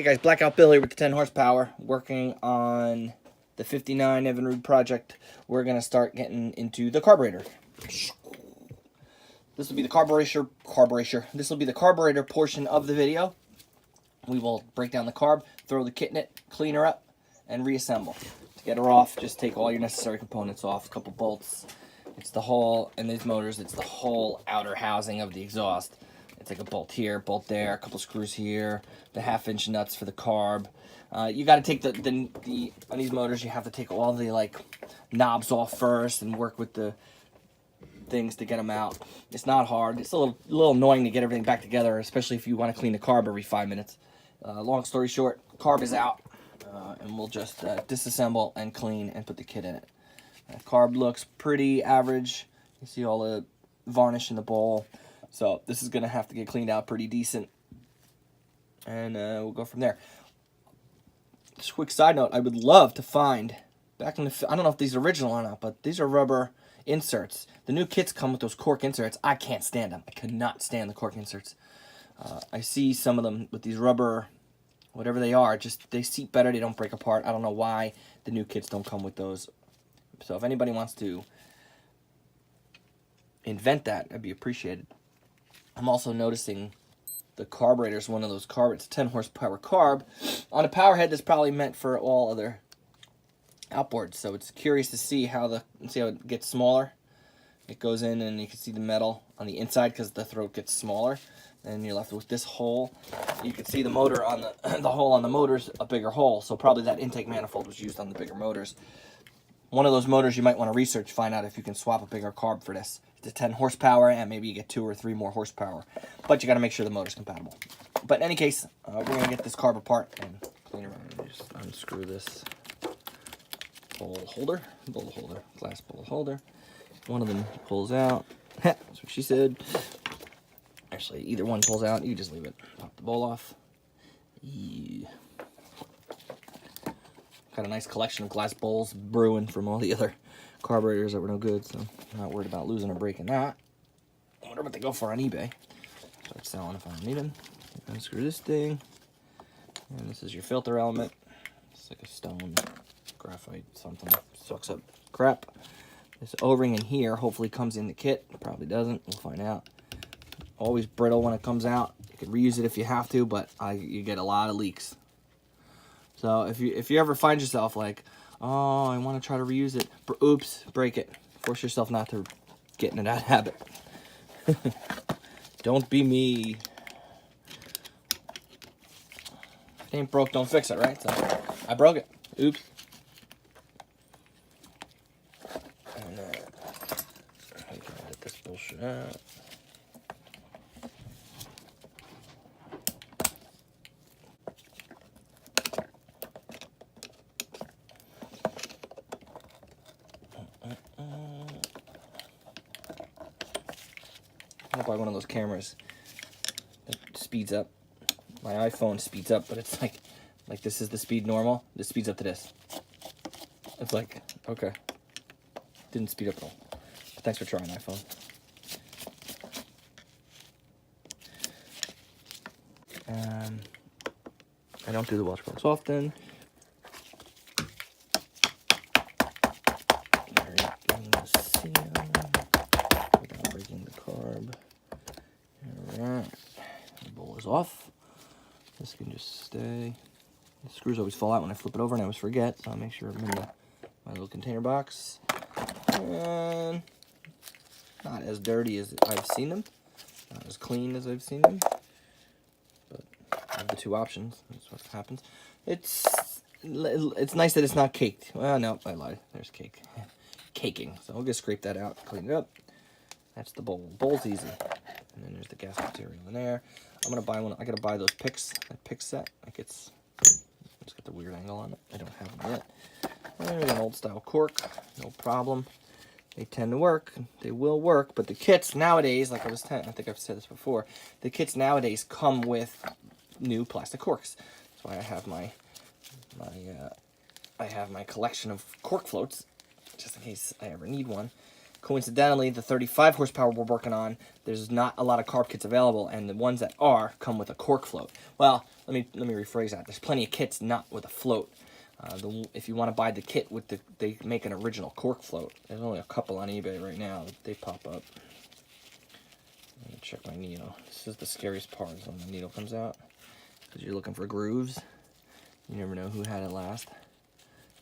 guys, Blackout Bill here with the 10 horsepower, working on the 59 Evinrude project. We're going to start getting into the carburetor. This will be the carburetor. This will be the carburetor portion of the video. We will break down the carb, throw the kit in it, clean her up, and reassemble. To get her off, just take all your necessary components off, a couple bolts. It's the whole, in these motors, it's the whole outer housing of the exhaust. It's like a bolt here, bolt there, a couple screws here, the 1/2-inch nuts for the carb. You got to take the on these motors, you have to take all the like knobs off first and work with the things to get them out. It's not hard. It's a little annoying to get everything back together, especially if you want to clean the carb every 5 minutes. Long story short, carb is out, and we'll just disassemble and clean and put the kit in it. Carb looks pretty average. You see all the varnish in the bowl. So this is going to have to get cleaned out pretty decent. And we'll go from there. Just a quick side note, I would love to find, back in the, I don't know if these are original or not, but these are rubber inserts. The new kits come with those cork inserts. I can't stand them. I cannot stand the cork inserts. I see some of them with these rubber, whatever they are, just they seat better, they don't break apart. I don't know why the new kits don't come with those. So if anybody wants to invent that, that'd be appreciated. I'm also noticing the carburetor is one of those carb. It's a 10 horsepower carb. On a power head that's probably meant for all other outboards. So it's curious to see how it gets smaller. It goes in and you can see the metal on the inside because the throat gets smaller. And you're left with this hole. You can see the motor on the hole on the motor's a bigger hole. So probably that intake manifold was used on the bigger motors. One of those motors you might want to research, find out if you can swap a bigger carb for this. It's a 10 horsepower, and maybe you get 2 or 3 more horsepower. But you got to make sure the motor's compatible. But in any case, we're going to get this carb apart and clean around. Just unscrew this bowl holder, glass bowl holder. One of them pulls out. That's what she said. Actually, either one pulls out. You just leave it. Pop the bowl off. Yeah. Got a nice collection of glass bowls brewing from all the other carburetors that were no good, so I'm not worried about losing or breaking that. I wonder what they go for on eBay. Start selling if I don't need them. Unscrew this thing. And this is your filter element. It's like a stone, graphite, something. Sucks up crap. This O-ring in here hopefully comes in the kit. Probably doesn't. We'll find out. Always brittle when it comes out. You can reuse it if you have to, but you get a lot of leaks. So if you ever find yourself like, oh, I want to try to reuse it, oops, break it. Force yourself not to get into that habit. Don't be me. If it ain't broke, don't fix it, right? So I broke it. Oops. And I can edit this bullshit out. I buy one of those cameras that speeds up. My iPhone speeds up, but it's like this is the speed normal. This speeds up to this. It's like, okay. Didn't speed up at all. But thanks for trying, iPhone. I don't do the washboards often. Breaking the carb. Alright. The bowl is off. This can just stay. The screws always fall out when I flip it over and I always forget, so I'll make sure I'm in my little container box. And not as dirty as I've seen them. Not as clean as I've seen them. But I have the 2 options. That's what happens. It's nice that it's not caked. Well, no, I lied. There's cake. Caking. So I'll just scrape that out, clean it up. That's the bowl. Bowl's easy. And then there's the gas material in there. I'm gonna buy one. I gotta buy those picks. That pick set. Like it's got the weird angle on it. I don't have them yet. There's an old style cork. No problem. They tend to work. They will work. But the kits nowadays, like I think I've said this before. The kits nowadays come with new plastic corks. That's why I have my collection of cork floats, just in case I ever need one. Coincidentally, the 35 horsepower we're working on, there's not a lot of carb kits available, and the ones that are come with a cork float. Well, let me rephrase that. There's plenty of kits not with a float. If you want to buy the kit with they make an original cork float. There's only a couple on eBay right now. They pop up. Let me check my needle. This is the scariest part, is when the needle comes out, because you're looking for grooves. You never know who had it last.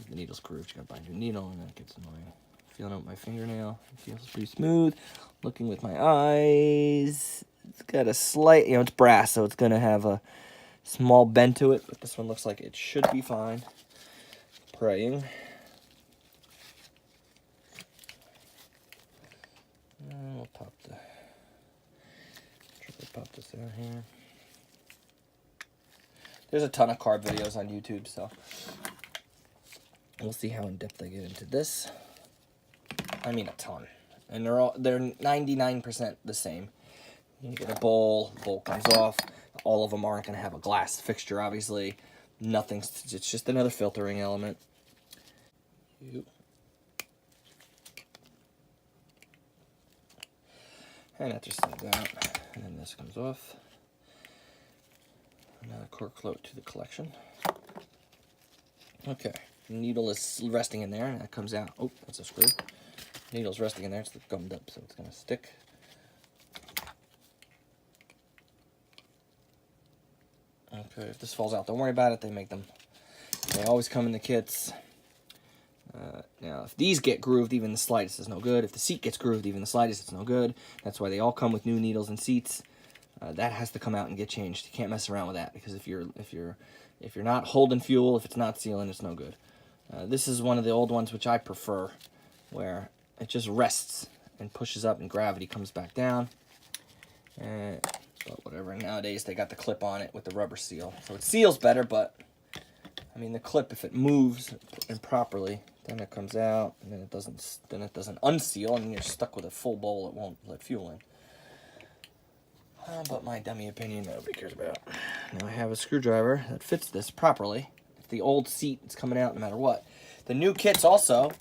If the needle's grooved, you gotta buy a new needle, and that gets annoying. Feeling out my fingernail, it feels pretty smooth. Looking with my eyes, it's got a slight, it's brass, so it's gonna have a small bend to it, but this one looks like it should be fine. Praying. And we'll pop this out here. There's a ton of carb videos on YouTube, so we'll see how in depth I get into this. I mean a ton, and they're 99% the same. You get a bowl, the bowl comes off. All of them aren't going to have a glass fixture, obviously. It's just another filtering element. And that just slides out, and then this comes off. Another cork float to the collection. Okay, the needle is resting in there, and that comes out. Oh, that's a screw. Needle's resting in there, it's gummed up, so it's going to stick. Okay, if this falls out, don't worry about it. They make them. They always come in the kits. Now, if these get grooved, even the slightest is no good. If the seat gets grooved, even the slightest, it's no good. That's why they all come with new needles and seats. That has to come out and get changed. You can't mess around with that, because if you're not holding fuel, if it's not sealing, it's no good. This is one of the old ones, which I prefer, where it just rests and pushes up, and gravity comes back down. But whatever. Nowadays they got the clip on it with the rubber seal, so it seals better. But I mean, the clip, if it moves improperly, then it comes out, and then it doesn't unseal, and you're stuck with a full bowl. It won't let fuel in. But my dummy opinion, nobody cares about. Now I have a screwdriver that fits this properly. If the old seat is coming out no matter what. The new kits also,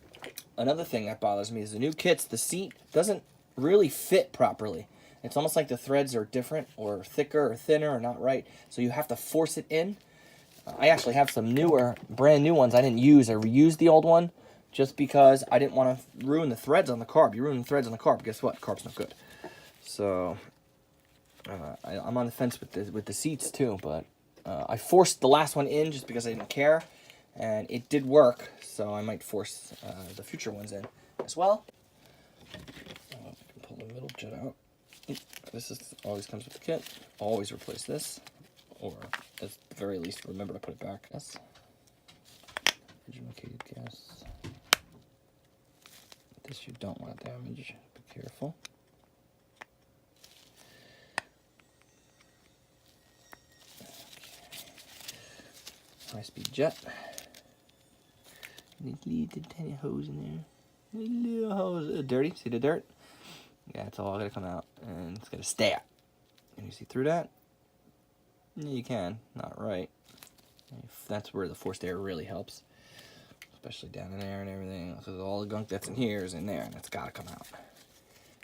another thing that bothers me is the new kits, the seat doesn't really fit properly. It's almost like the threads are different, or thicker, or thinner, or not right. So you have to force it in. I actually have some newer, brand new ones I didn't use. I reused the old one just because I didn't want to ruin the threads on the carb. You ruin the threads on the carb, guess what? Carb's not good. So I'm on the fence with the seats too, but I forced the last one in just because I didn't care, and it did work. So I might force the future ones in as well. I can pull the middle jet out. This always comes with the kit. Always replace this, or at the very least, remember to put it back. Yes. Educated guess. This you don't want to damage. Be careful. High-speed jet. Little tiny hose in there. Little hose. Dirty. See the dirt? Yeah, it's all gonna come out, and it's gonna stay out. Can you see through that? Yeah, you can. Not right. That's where the forced air really helps, especially down in there and everything. Because all the gunk that's in here is in there, and it's gotta come out.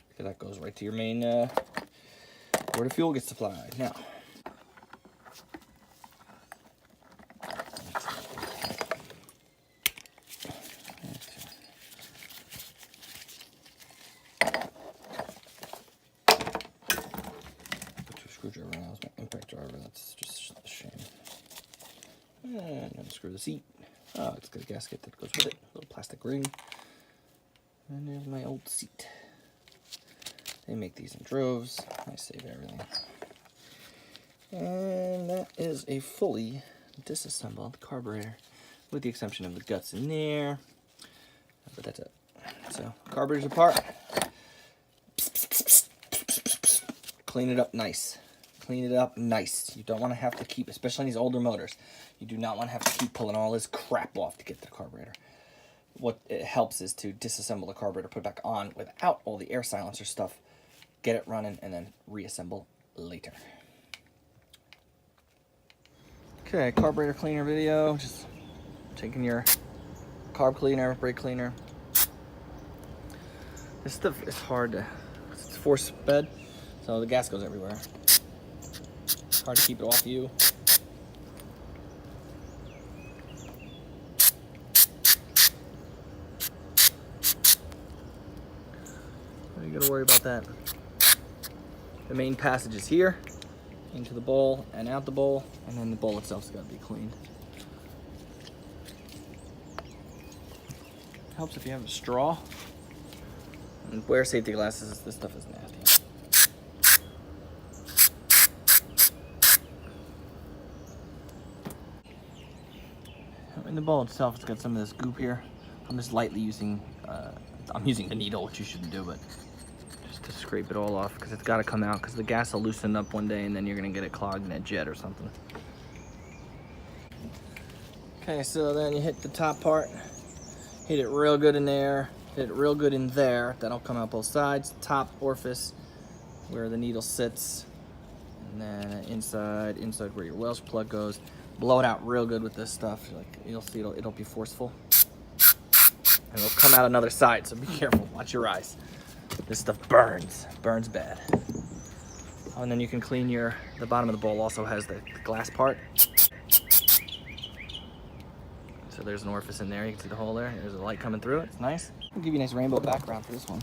Because that goes right to your main where the fuel gets supplied. Now. Screwdriver now is my impact driver. That's just a shame. And unscrew the seat. Oh, it's got a gasket that goes with it. A little plastic ring. And there's my old seat. They make these in droves. I save everything. And that is a fully disassembled carburetor, with the exception of the guts in there. But that's it. So, carburetor's apart. Clean it up nice. Clean it up nice. You don't want to have to keep, especially in these older motors, you do not want to have to keep pulling all this crap off to get the carburetor. What it helps is to disassemble the carburetor, put it back on without all the air silencer stuff, get it running, and then reassemble later. Okay, carburetor cleaner video. Just taking your carb cleaner, brake cleaner. This stuff is hard to, it's force fed, so the gas goes everywhere. It's hard to keep it off you. You gotta worry about that. The main passage is here, into the bowl and out the bowl, and then the bowl itself's gotta be cleaned. Helps if you have a straw. And wear safety glasses, this stuff is nasty. In the bowl itself, it's got some of this goop here. I'm just lightly using, I'm using a needle, which you shouldn't do, but just to scrape it all off, because it's got to come out, because the gas will loosen up one day and then you're going to get it clogged in a jet or something. Okay, so then you hit the top part, hit it real good in there, hit it real good in there. That'll come out both sides, top orifice where the needle sits, and then inside where your Welsh plug goes. Blow it out real good with this stuff. Like, you'll see it'll be forceful. And it'll come out another side, so be careful, watch your eyes. This stuff burns bad. Oh, and then you can clean the bottom of the bowl also has the glass part. So there's an orifice in there, you can see the hole there. There's a light coming through it, it's nice. I'll give you a nice rainbow background for this one.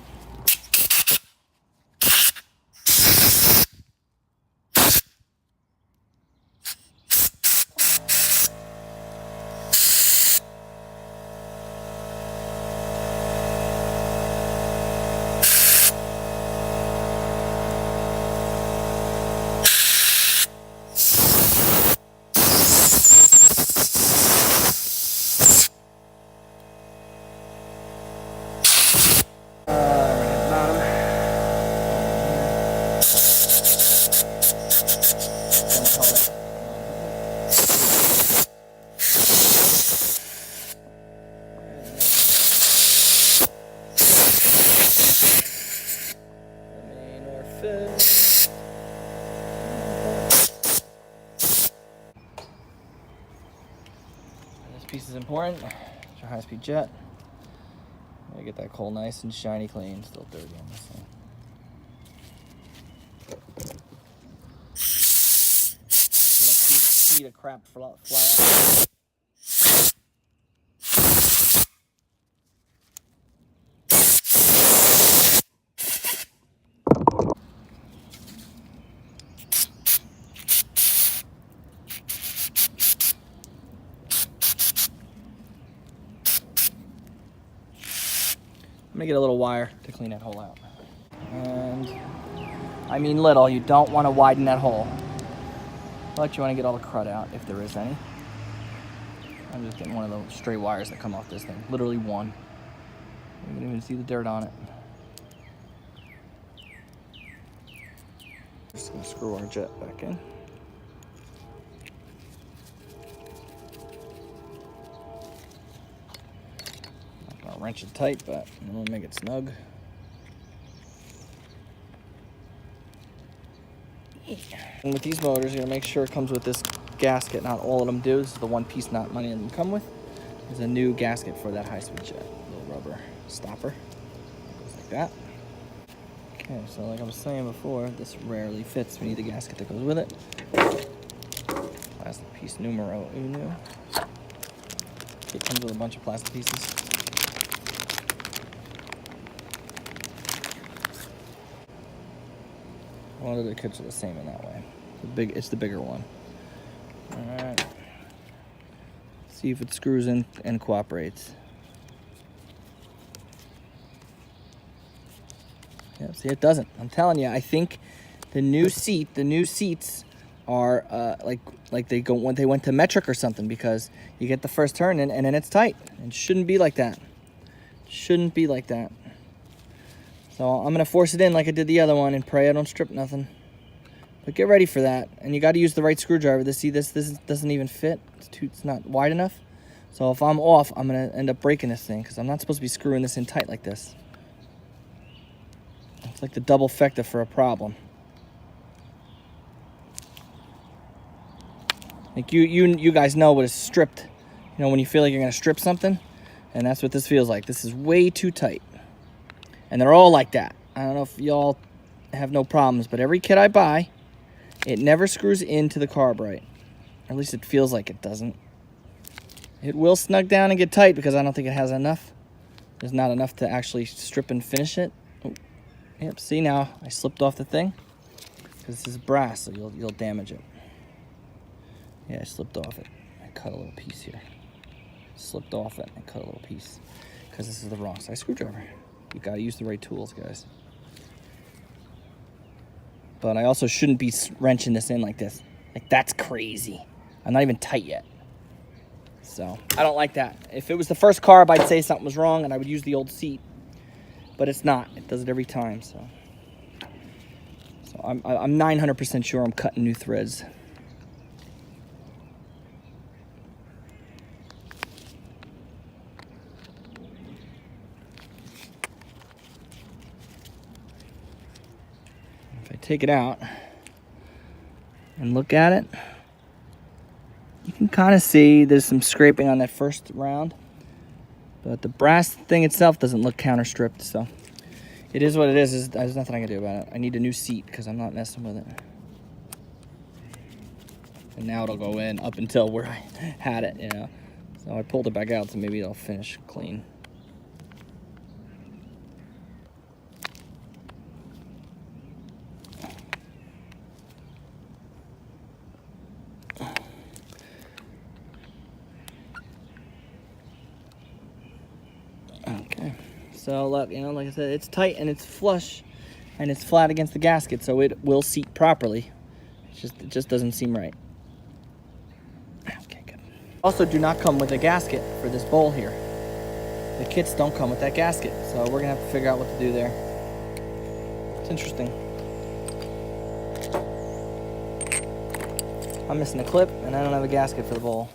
Piece is important. It's your high-speed jet. Gotta get that coal nice and shiny clean. Still dirty on this thing. You want to feed a crap flat. I'm gonna get a little wire to clean that hole out. And I mean little, you don't want to widen that hole. But you want to get all the crud out, if there is any. I'm just getting one of those stray wires that come off this thing. Literally one. You can even see the dirt on it. Just gonna screw our jet back in. I'll wrench it tight, but I'm gonna make it snug. And with these motors, you're gonna make sure it comes with this gasket. Not all of them do. This is the one piece not many of them come with. There's a new gasket for that high-speed jet. Little rubber stopper. Goes like that. Okay, so like I was saying before, this rarely fits. We need the gasket that goes with it. Plastic piece numero uno. It comes with a bunch of plastic pieces. One of the kits are the same in that way. It's the bigger one. All right. See if it screws in and cooperates. Yeah, see, it doesn't. I'm telling you, I think the new seats are like they go when they went to metric or something, because you get the first turn in and then it's tight. It shouldn't be like that. Shouldn't be like that. So I'm gonna force it in like I did the other one and pray I don't strip nothing. But get ready for that, and you got to use the right screwdriver. This doesn't even fit. It's not wide enough. So if I'm off, I'm gonna end up breaking this thing, because I'm not supposed to be screwing this in tight like this. It's like the double factor for a problem. Like you guys know what is stripped. You know when you feel like you're gonna strip something, and that's what this feels like. This is way too tight. And they're all like that. I don't know if y'all have no problems, but every kit I buy, it never screws into the carb right. Or at least it feels like it doesn't. It will snug down and get tight because I don't think it has enough. There's not enough to actually strip and finish it. Oh, yep, see now I slipped off the thing because this is brass, so you'll damage it. Yeah, I slipped off it. I cut a little piece here. Slipped off it and cut a little piece because this is the wrong size screwdriver. You gotta use the right tools, guys. But I also shouldn't be wrenching this in like this. Like, that's crazy. I'm not even tight yet. So I don't like that. If it was the first carb, I'd say something was wrong and I would use the old seat. But it's not. It does it every time. So I'm 900% sure I'm cutting new threads. If I take it out and look at it, you can kind of see there's some scraping on that first round, but the brass thing itself doesn't look counter stripped, so it is what it is. There's nothing I can do about it. I need a new seat because I'm not messing with it. And now it'll go in up until where I had it, you know. So I pulled it back out, so maybe it'll finish clean. Okay, so look, you know, like I said, it's tight and it's flush and it's flat against the gasket, so it will seat properly. It just doesn't seem right. Okay, good. Also, do not come with a gasket for this bowl here. The kits don't come with that gasket, so we're gonna have to figure out what to do there. It's interesting. I'm missing a clip, and I don't have a gasket for the bowl.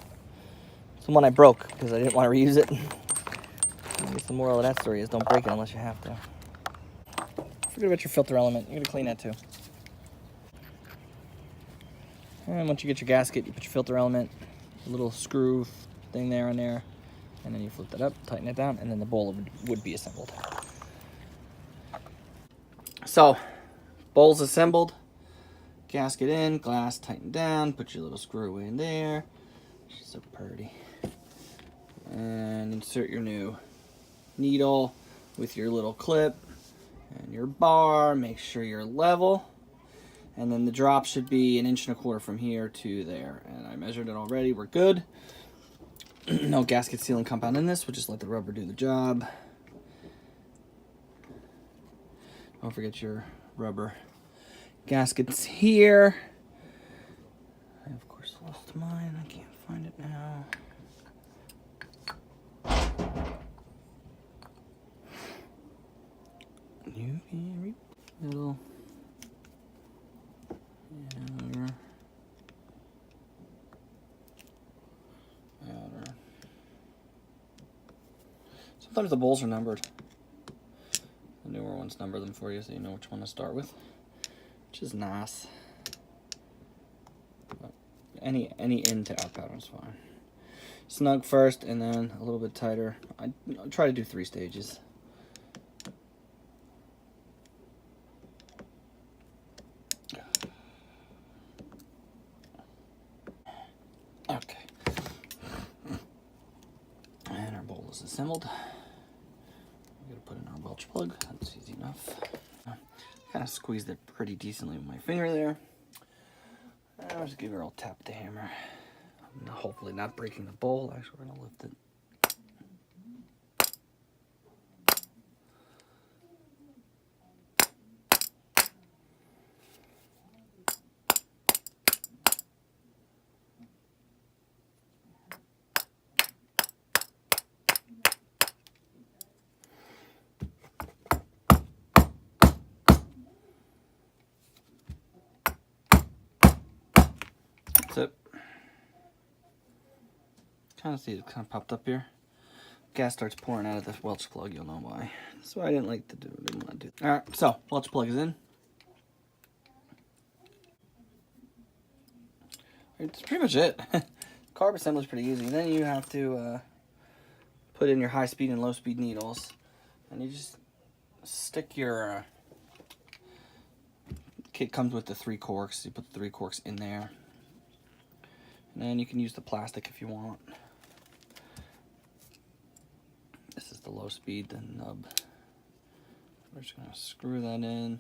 It's the one I broke because I didn't want to reuse it. I guess the moral of that story is don't break it unless you have to. Forget about your filter element. You're gonna clean that too. And once you get your gasket, you put your filter element, a little screw thing there and there, and then you flip that up, tighten it down, and then the bowl would be assembled. So, bowl's assembled. Gasket in, glass tightened down, put your little screw away in there. She's so pretty. And insert your new needle with your little clip and your bar. Make sure you're level. And then the drop should be 1.25 inches from here to there. And I measured it already, we're good. No gasket sealing compound in this, we'll just let the rubber do the job. Don't forget your rubber gaskets here. I of course lost mine. I can't find it now. You can read little outer. Sometimes the bowls are numbered. The newer ones number them for you so you know which one to start with, which is nice. But any in to out pattern is fine. Snug first and then a little bit tighter. I try to do 3 stages. Okay. And our bowl is assembled. I'm gonna put in our Welch plug. That's easy enough. Kind of squeezed it pretty decently with my finger there. And I'll just give it a little tap with the hammer. I'm hopefully not breaking the bowl. Actually, we're gonna lift it. That's it. Kind of see it kind of popped up here. Gas starts pouring out of this Welch plug, you'll know why. That's why I didn't like to do it. Didn't want to do it. Alright, so Welch plug is in. It's pretty much it. Carb assembly is pretty easy. Then you have to put in your high speed and low speed needles. And you just stick your kit comes with the 3 corks. You put the 3 corks in there, and then you can use the plastic if you want. This is the low speed, the nub. We're just gonna screw that in.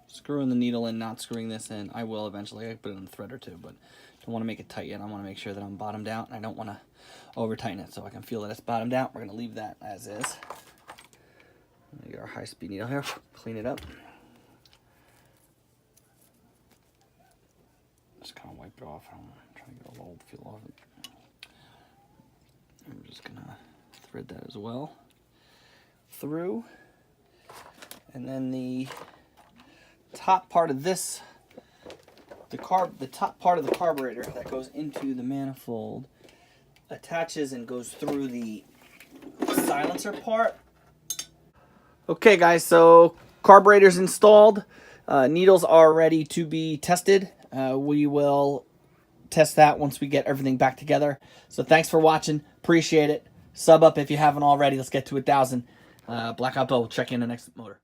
Screwing the needle in, not screwing this in. I will eventually. I put it in a thread or two, but don't want to make it tight yet. I want to make sure that I'm bottomed out, and I don't want to over tighten it, so I can feel that it's bottomed out. We're gonna leave that as is. Get our high-speed needle here. Clean it up. Just kind of wipe it off. I'm trying to get a little feel off it. I'm just gonna thread that as well through, and then the top part of this, the top part of the carburetor that goes into the manifold attaches and goes through the silencer part. Okay guys, so carburetor's installed. Needles are ready to be tested. We will test that once we get everything back together. So thanks for watching. Appreciate it. Sub up if you haven't already. Let's get to 1,000. Blackout Bill will check in the next motor.